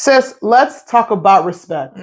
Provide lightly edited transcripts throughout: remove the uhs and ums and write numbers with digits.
Sis, let's talk about respect.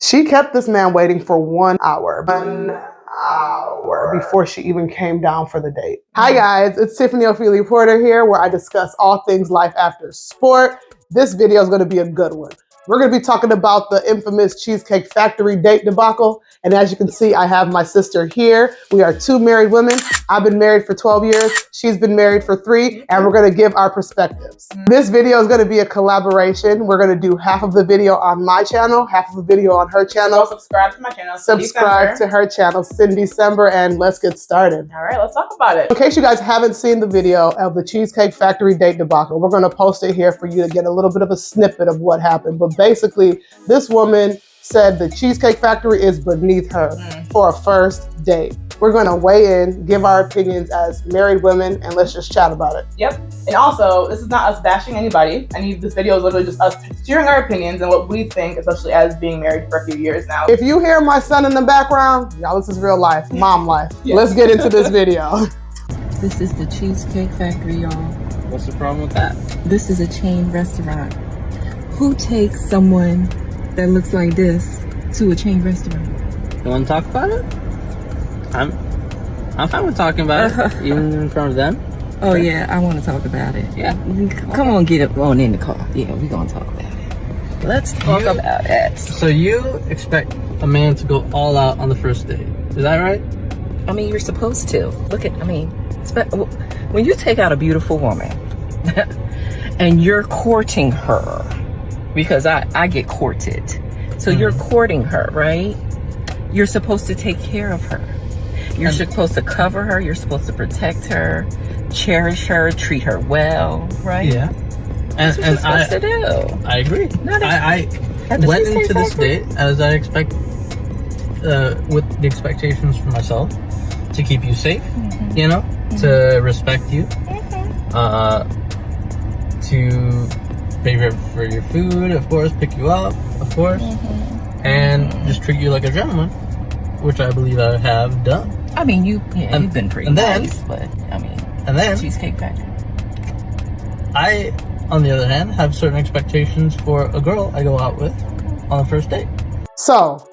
She kept this man waiting for 1 hour. 1 hour before she even came down for the date. Hi guys, it's Tiffany Ofili Porter here, where I discuss all things life after sport. This video is going to be a good one. We're going to be talking about the infamous Cheesecake Factory date debacle. And as you can see, I have my sister here. We are two married women. I've been married for 12 years. She's been married for 3, and we're going to give our perspectives. This video is going to be a collaboration. We're going to do half of the video on my channel, half of the video on her channel. So subscribe to my channel. Subscribe to her channel, December, and let's get started. All right, let's talk about it. In case you guys haven't seen the video of the Cheesecake Factory date debacle, we're going to post it here for you to get a little bit of a snippet of what happened. But basically, this woman said the Cheesecake Factory is beneath her for a first date. We're going to weigh in, give our opinions as married women, and let's just chat about it. Yep. And also, this is not us bashing anybody. This video is literally just us sharing our opinions and what we think, especially as being married for a few years now. If you hear my son in the background, y'all, this is real life, mom life. Yes. Let's get into this video. This is the Cheesecake Factory, y'all. What's the problem with that? This is a chain restaurant. Who takes someone that looks like this to a chain restaurant? You want to talk about it? I'm fine with talking about it, even in front of them. Oh yeah, I want to talk about it. Yeah. Come on, get up on in the car. Yeah, we're gonna talk about it. Let's talk about it. So you expect a man to go all out on the first date? Is that right? I mean, you're supposed to. When you take out a beautiful woman and you're courting her, because I get courted. So you're courting her, right? You're supposed to take care of her. You're supposed to cover her. You're supposed to protect her, cherish her, treat her well, right? Yeah. That's what you're supposed to do. I agree. I went into this date as I expect, with the expectations for myself, to keep you safe, you know, to respect you, to pay for your food, of course, pick you up, of course, and just treat you like a gentleman, which I believe I have done. I mean, you've been pretty nice, but I mean, and then Cheesecake Factory. I, on the other hand, have certain expectations for a girl I go out with on the first date. So,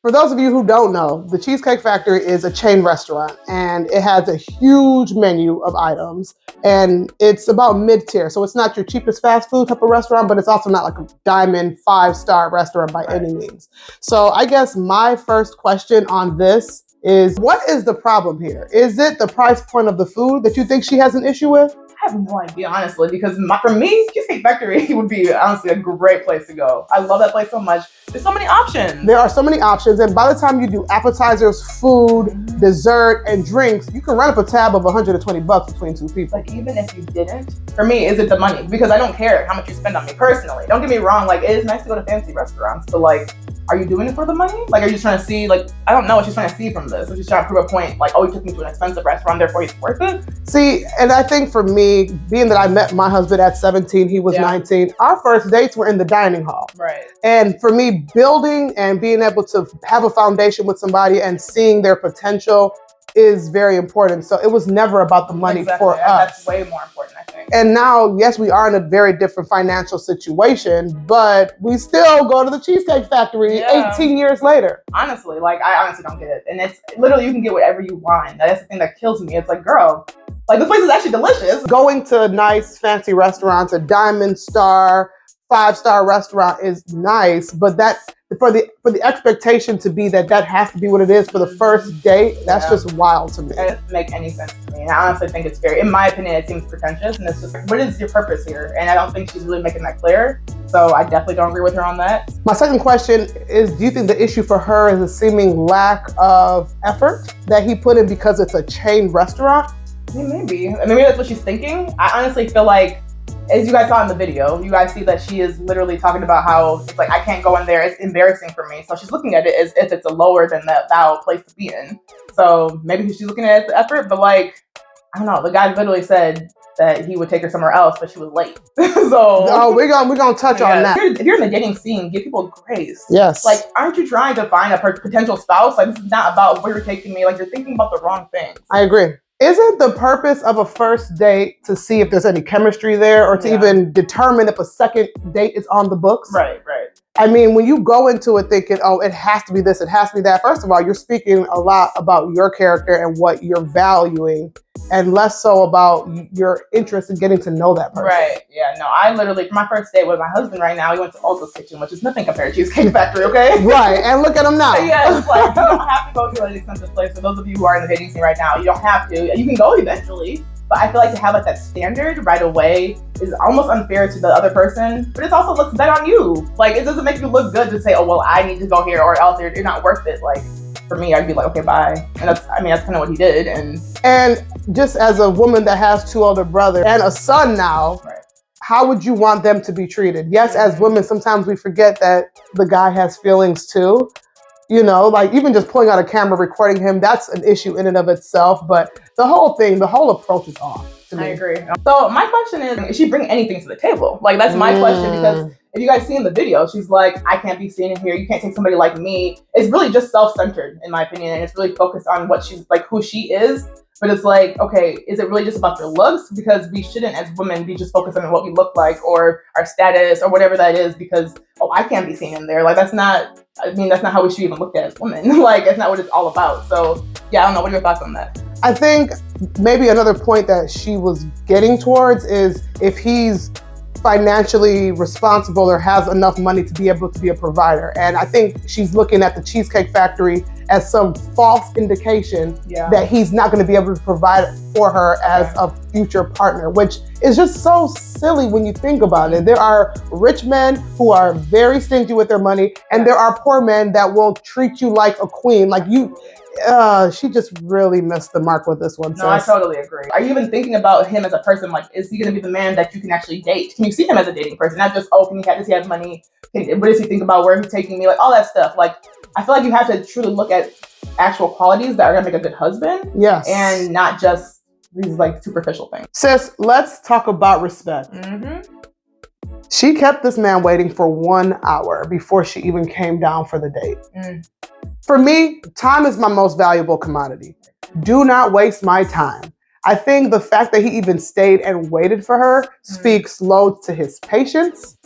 for those of you who don't know, the Cheesecake Factory is a chain restaurant, and it has a huge menu of items, and it's about mid-tier. So it's not your cheapest fast food type of restaurant, but it's also not like a diamond 5-star restaurant by any means. So I guess my first question on this is, what is the problem here? Is it the price point of the food that you think she has an issue with? I have no idea, honestly, because for me, Cheesecake Factory would be honestly a great place to go. I love that place so much. There's so many options. There are so many options, and by the time you do appetizers, food, dessert, and drinks, you can run up a tab of $120 between 2 people. Like, even if you didn't, for me, is it the money? Because I don't care how much you spend on me personally. Don't get me wrong, like, it is nice to go to fancy restaurants, but like, are you doing it for the money? Like, are you just trying to see, like, I don't know what she's trying to see from this. She's trying to prove a point, like, oh, he took me to an expensive restaurant, therefore he's worth it. See, and I think for me, being that I met my husband at 17, he was 19, our first dates were in the dining hall. Right. And for me, building and being able to have a foundation with somebody and seeing their potential is very important. So it was never about the money for us. That's way more important, I think. And now, yes, we are in a very different financial situation, but we still go to the Cheesecake Factory 18 years later. Honestly, like, I honestly don't get it. And it's literally, you can get whatever you want. That's the thing that kills me. It's like, girl, like, this place is actually delicious. Going to nice, fancy restaurants, a diamond star, 5-star restaurant is nice, but that for the expectation to be that has to be what it is for the first date, that's just wild to me. It doesn't make any sense to me. And I honestly think it's very, in my opinion, it seems pretentious, and it's just like, what is your purpose here? And I don't think she's really making that clear. So I definitely don't agree with her on that. My second question is, do you think the issue for her is a seeming lack of effort that he put in because it's a chain restaurant? I mean, maybe that's what she's thinking. I honestly feel like, as you guys saw in the video, you guys see that she is literally talking about how it's like, I can't go in there, it's embarrassing for me. So she's looking at it as if it's a lower than thou place to be in. So maybe she's looking at it as the effort, but like, I don't know, the guy literally said that he would take her somewhere else, but she was late. So we're gonna touch on that. If you're in the dating scene, give people grace. Yes. Like, aren't you trying to find a potential spouse? Like, this is not about where you're taking me. Like, you're thinking about the wrong things. I agree. Isn't the purpose of a first date to see if there's any chemistry there or to even determine if a second date is on the books? Right. I mean, when you go into it thinking, oh, it has to be this, it has to be that, first of all, you're speaking a lot about your character and what you're valuing and less so about your interest in getting to know that person. Right. Yeah. No, I literally, for my first date with my husband right now, we went to Alto's Kitchen, which is nothing compared to Cheesecake Factory, okay? Right. And look at him now. Yeah, it's like, you don't have to go to an expensive place. For those of you who are in the dating scene right now, you don't have to. You can go eventually. But I feel like to have like that standard right away is almost unfair to the other person. But it also looks bad on you. Like, it doesn't make you look good to say, oh, well, I need to go here or else you're not worth it. Like, for me, I'd be like, okay, bye. And that's kind of what he did. And just as a woman that has 2 older brothers and a son now, how would you want them to be treated? Yes, as women, sometimes we forget that the guy has feelings too. You know, like even just pulling out a camera, recording him, that's an issue in and of itself. But the whole approach is off to me. I agree. So my question is she bring anything to the table? Like, that's my question, because if you guys see in the video, she's like, I can't be seen in here. You can't take somebody like me. It's really just self-centered, in my opinion. And it's really focused on what she's like, who she is. But it's like, okay, is it really just about their looks? Because we shouldn't, as women, be just focused on what we look like or our status or whatever that is, because, oh, I can't be seen in there. Like, that's not how we should even look at it as women. Like, that's not what it's all about. So, yeah, I don't know. What are your thoughts on that? I think maybe another point that she was getting towards is if he's financially responsible or has enough money to be able to be a provider. And I think she's looking at the Cheesecake Factory as some false indication that he's not going to be able to provide for her as a future partner, which is just so silly when you think about it. There are rich men who are very stingy with their money, and there are poor men that will treat you like a queen. Like she just really missed the mark with this one. No, I totally agree. Are you even thinking about him as a person? Like, is he going to be the man that you can actually date? Can you see him as a dating person? Not just, oh, does he have money? What does he think about where he's taking me? Like, all that stuff. Like, I feel like you have to truly look at actual qualities that are going to make a good husband. Yes. And not just these like superficial things. Sis, let's talk about respect. She kept this man waiting for 1 hour before she even came down for the date. For me, time is my most valuable commodity. Do not waste my time. I think the fact that he even stayed and waited for her speaks loads to his patience,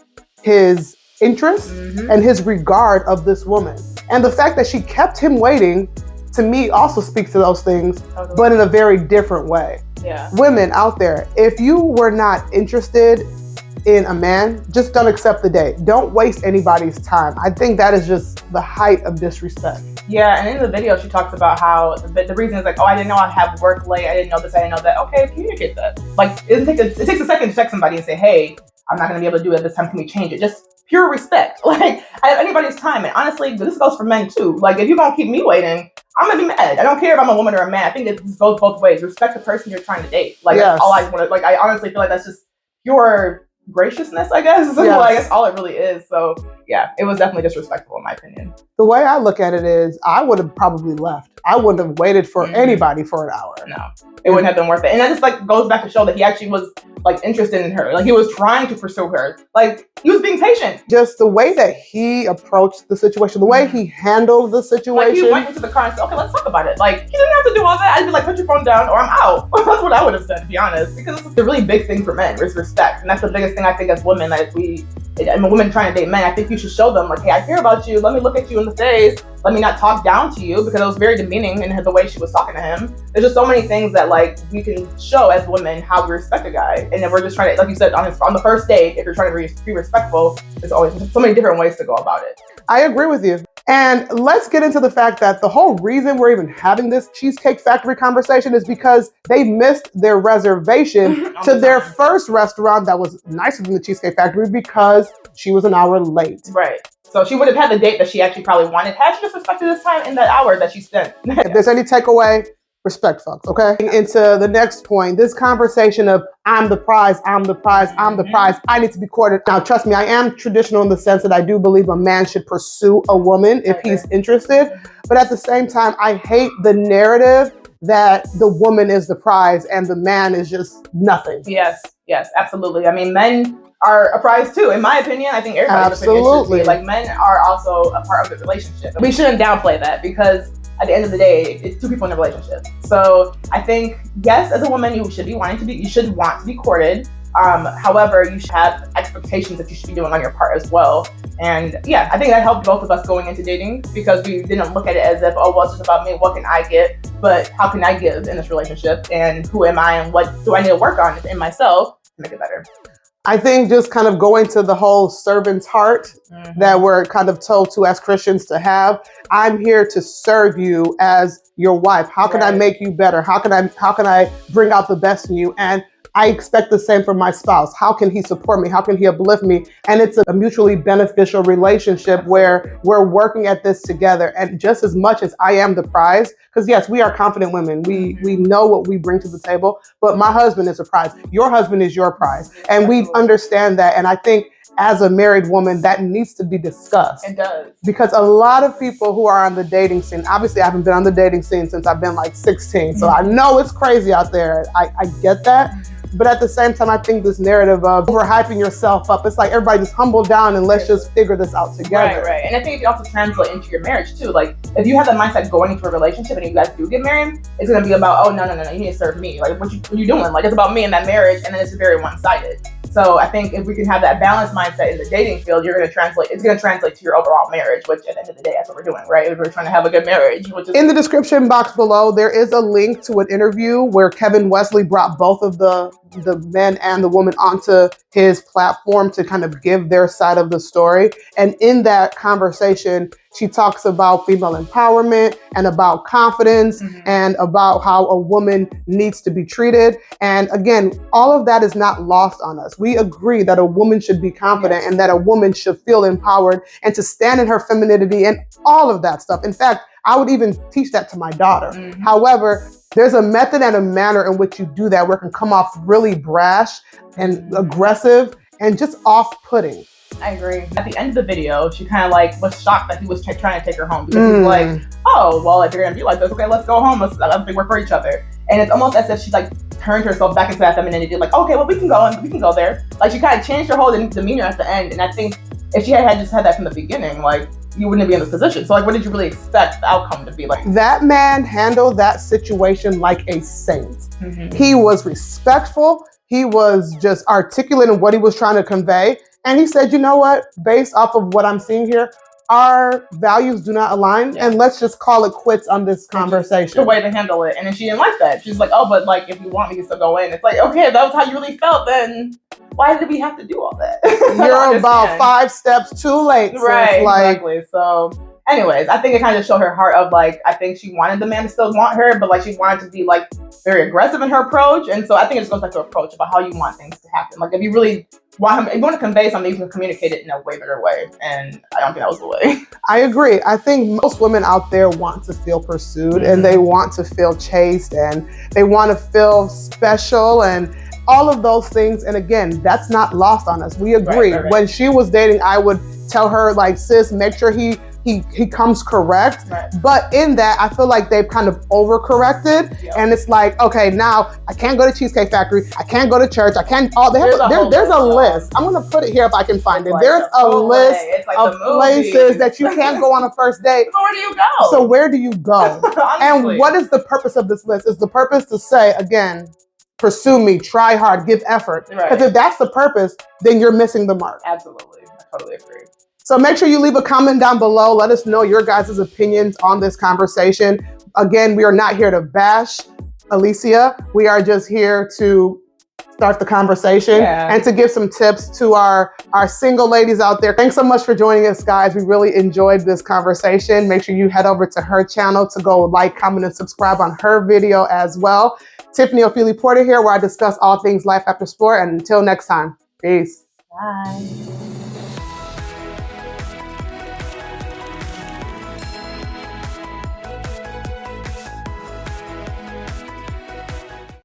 his interest, and his regard of this woman. And the fact that she kept him waiting, to me, also speaks to those things, but in a very different way. Yeah. Women out there, if you were not interested in a man, just don't accept the date. Don't waste anybody's time. I think that is just the height of disrespect. Yeah, and in the video, she talks about how the reason is like, oh, I didn't know I'd have work late. I didn't know this. I didn't know that. Okay, communicate that. Like, it takes a second to text somebody and say, hey, I'm not going to be able to do it this time. Can we change it? Just pure respect. Like, anybody's time. And honestly, this goes for men too. Like, if you're going to keep me waiting, I'm going to be mad. I don't care if I'm a woman or a man. I think this goes both ways. Respect the person you're trying to date. Like, that's all I want to, like, I honestly feel like that's just pure graciousness, I guess. Like, that's all it really is. So yeah, it was definitely disrespectful in my opinion. The way I look at it is I would have probably left. I wouldn't have waited for anybody for an hour. No, it wouldn't have been worth it. And that just like goes back to show that he actually was like interested in her. Like, he was trying to pursue her. Like, he was being patient. Just the way that he approached the situation, the way he handled the situation. Like, he went into the car and said, okay, let's talk about it. Like, he didn't have to do all that. I'd be like, put your phone down or I'm out. That's what I would have said, to be honest. Because it's a really big thing for men, is respect. And that's the biggest thing I think as women, that I'm a woman trying to date men, I think you should show them, like, hey, I care about you. Let me look at you in the face. Let me not talk down to you, because it was very demeaning in the way she was talking to him. There's just so many things that like we can show as women how we respect a guy. And then we're just trying to, like you said, on the first date, if you're trying to be respectful, there's always so many different ways to go about it. I agree with you. And let's get into the fact that the whole reason we're even having this Cheesecake Factory conversation is because they missed their reservation to their first restaurant that was nicer than the Cheesecake Factory because she was an hour late. Right. So she would have had the date that she actually probably wanted had she just respected this time in that hour that she spent. If there's any takeaway, respect folks, okay? Into the next point, this conversation of I'm the prize, I'm the prize, I'm the prize, I need to be courted. Now, trust me, I am traditional in the sense that I do believe a man should pursue a woman if he's interested. But at the same time, I hate the narrative that the woman is the prize and the man is just nothing. Yes, absolutely. I mean, men are a prize too, in my opinion. I think everybody's absolutely. Like, men are also a part of the relationship. We shouldn't downplay that, because at the end of the day, it's two people in a relationship. So I think, yes, as a woman, you should want to be courted. However, you should have expectations that you should be doing on your part as well. And yeah, I think that helped both of us going into dating, because we didn't look at it as if, oh, well, it's just about me, what can I get? But how can I give in this relationship? And who am I, and what do I need to work on in myself to make it better? I think just kind of going to the whole servant's heart that we're kind of told to as Christians to have. I'm here to serve you as your wife. How can I make you better? How can I bring out the best in you? And I expect the same from my spouse. How can he support me? How can he uplift me? And it's a mutually beneficial relationship where we're working at this together. And just as much as I am the prize, because yes, we are confident women. We know what we bring to the table, but my husband is a prize. Your husband is your prize. And we understand that. And I think as a married woman, that needs to be discussed. It does. Because a lot of people who are on the dating scene, obviously I haven't been on the dating scene since I've been like 16. So I know it's crazy out there. I get that. But at the same time, I think this narrative of overhyping yourself up, it's like everybody just humble down and let's just figure this out together. Right. And I think it also translates into your marriage too. Like if you have that mindset going into a relationship and you guys do get married, it's gonna be about, oh no, you need to serve me. Like what you doing? Like it's about me and that marriage, and then it's very one-sided. So I think if we can have that balanced mindset in the dating field, it's gonna translate to your overall marriage, which at the end of the day, that's what we're doing, right? We're trying to have a good marriage. In the description box below, there is a link to an interview where Kevin Wesley brought both of the men and the woman onto his platform to kind of give their side of the story. And in that conversation, she talks about female empowerment and about confidence and about how a woman needs to be treated. And again, all of that is not lost on us. We agree that a woman should be confident and that a woman should feel empowered and to stand in her femininity and all of that stuff. In fact, I would even teach that to my daughter. However, there's a method and a manner in which you do that where it can come off really brash and aggressive and just off-putting. I agree. At the end of the video, she kind of like was shocked that he was trying to take her home, because he's like, oh, well, if you're gonna be like this, okay, let's go home. Let's work for each other. And it's almost as if she like turned herself back into that femininity, like, okay, well, we can go there. Like she kind of changed her whole demeanor at the end. And I think if she had just had that from the beginning, like you wouldn't be in this position. So like, what did you really expect the outcome to be like? That man handled that situation like a saint. He was respectful. He was just articulate in what he was trying to convey. And he said, you know what, based off of what I'm seeing here, our values do not align, and let's just call it quits on this conversation. The way to handle it. And then she didn't like that. She's like, oh, but like, if you want me to still go in, it's like, okay, if that was how you really felt, then why did we have to do all that? You're about 5 steps too late. Right, exactly. So anyways, I think it kind of showed her heart of like, I think she wanted the man to still want her, but like she wanted to be like very aggressive in her approach. And so I think it just goes back to approach about how you want things to happen. Like if you really if you want to convey something, you can communicate it in a way better way. And I don't think that was the way. I agree. I think most women out there want to feel pursued and they want to feel chased and they want to feel special and all of those things. And again, that's not lost on us. We agree. Right. When she was dating, I would tell her like, sis, make sure he comes correct. Right. But in that, I feel like they've kind of overcorrected. Yep. And it's like, okay, now I can't go to Cheesecake Factory. I can't go to church. I can't, there's a list. I'm going to put it here if I can find it. There's a list of places that you can't go on a first date. So where do you go? So where do you go? And what is the purpose of this list? Is the purpose to say, again, pursue me, try hard, give effort. Because if that's the purpose, then you're missing the mark. Absolutely. I totally agree. So make sure you leave a comment down below. Let us know your guys' opinions on this conversation. Again, we are not here to bash Alicia. We are just here to start the conversation and to give some tips to our single ladies out there. Thanks so much for joining us, guys. We really enjoyed this conversation. Make sure you head over to her channel to go like, comment, and subscribe on her video as well. Tiffany Ofili Porter here, where I discuss all things life after sport. And until next time, peace. Bye.